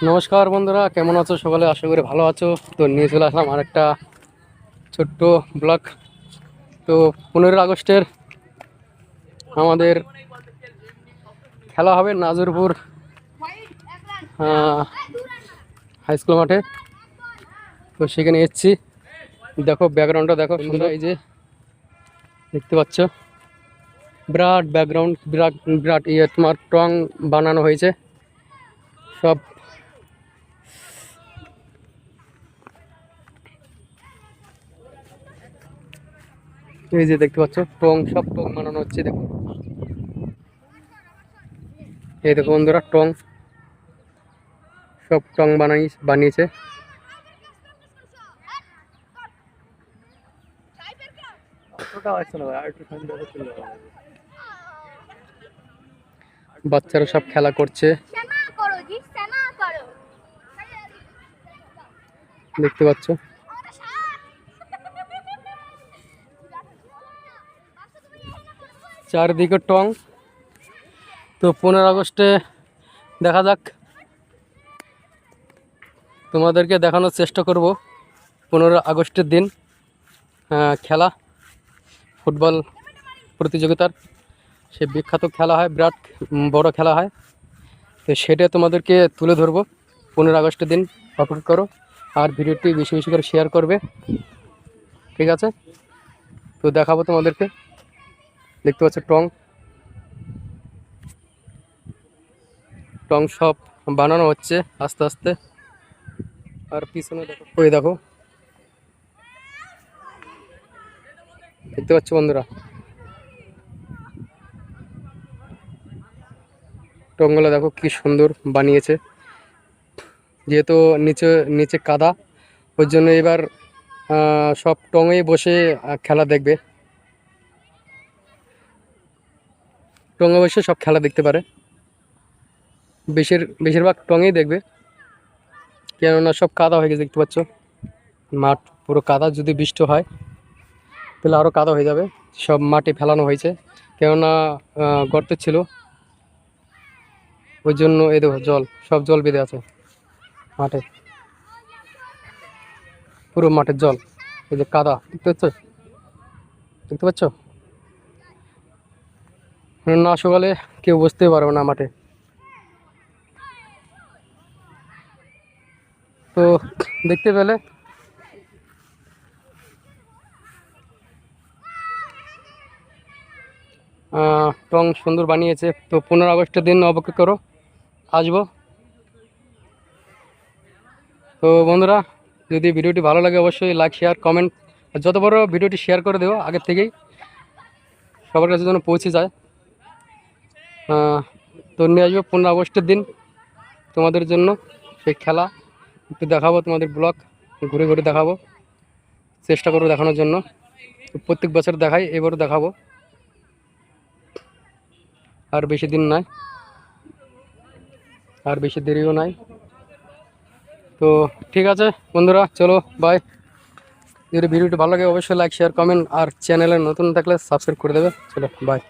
নমস্কার বন্ধুরা, কেমন আছো সকলে? আশা করি ভালো আছো। তো নিয়ে চলে আসলাম আর একটা ছোট্ট ব্লগ। তো 15 আগস্টের আমাদের খেলা হবে নাজরপুর হাই স্কুল মাঠে। তো সেখানে এসেছি, দেখো ব্যাকগ্রাউন্ডটা দেখো বন্ধুরা, এই যে দেখতে পাচ্ছ বিরাট ব্যাকগ্রাউন্ড, বিরাট বিরাট তোমার টং বানানো হয়েছে সব। এই যে দেখতে পাচ্ছ টং, সব টং বানানো হচ্ছে। দেখো এই দেখো বন্ধুরা, টং সব টং বানিয়েছে। বাচ্চারা সব খেলা করছে, দেখতে পাচ্ছ। চারদিকে টং। তো 15 আগস্টে দেখা যাক, তোমাদেরকে দেখানোর চেষ্টা করব 15 আগস্টের দিন খেলা, ফুটবল প্রতিযোগিতার সে বিখ্যাত খেলা হয়, বিরাট বড় খেলা হয়। তো সেটা তোমাদেরকে তুলে ধরবো 15 আগস্টের দিন। আপলোড করো আর ভিডিওটি বেশি বেশি করে শেয়ার করবে, ঠিক আছে? তো দেখাবো তোমাদেরকে। দেখতে পাচ্ছ টং টং সব বানানো হচ্ছে আস্তে আস্তে। আর পিছনে দেখো, ওই দেখো, দেখতে পাচ্ছ বন্ধুরা, টংগুলো দেখো কি সুন্দর বানিয়েছে। যেহেতু নিচে নিচে কাদা, ওই জন্য এবার সব টঙেই বসে খেলা দেখবে। টঙে বসে সব খেলা দেখতে পারে, বেশিরভাগ টঙেই দেখবে, কেননা সব কাদা হয়ে গেছে। দেখতে পাচ্ছ মাঠ পুরো কাদা, যদি বৃষ্টি হয় তাহলে আরও কাদা হয়ে যাবে। সব মাটি ফেলানো হয়েছে, কেননা গর্ত ছিল, ওই জন্য এই দেখো জল, সব জল বেঁধে আছে মাঠে, পুরো মাঠের জল। এই যে কাদা দেখতে পাচ্ছ, দেখতে পাচ্ছ না সকালে কেউ বসতেই পারবে না মাঠে। তো দেখতে পেলে টং সুন্দর বানিয়েছে। তো 15 আগস্টের দিন অপেক্ষা করো, আসবো। তো বন্ধুরা, যদি ভিডিওটি ভালো লাগে অবশ্যই লাইক শেয়ার কমেন্ট, যত বড় ভিডিওটি শেয়ার করে দেবো আগের থেকেই, সবার কাছে যেন পৌঁছে যায়। তো নিয়ে আসবো 15 আগস্টের দিন তোমাদের জন্য সেই খেলা, একটু দেখাবো তোমাদের ব্লগ, ঘুরে ঘুরে দেখাবো, চেষ্টা করবো দেখানোর জন্য। প্রত্যেক বছর দেখাই, এবারও দেখাবো। আর বেশি দিন নাই, আর বেশি দেরিও নাই। তো ঠিক আছে বন্ধুরা, চলো বাই। যদি ভিডিওটি ভালো লাগে অবশ্যই লাইক শেয়ার কমেন্ট, আর চ্যানেলে নতুন থাকলে সাবস্ক্রাইব করে দেবে। চলো বাই।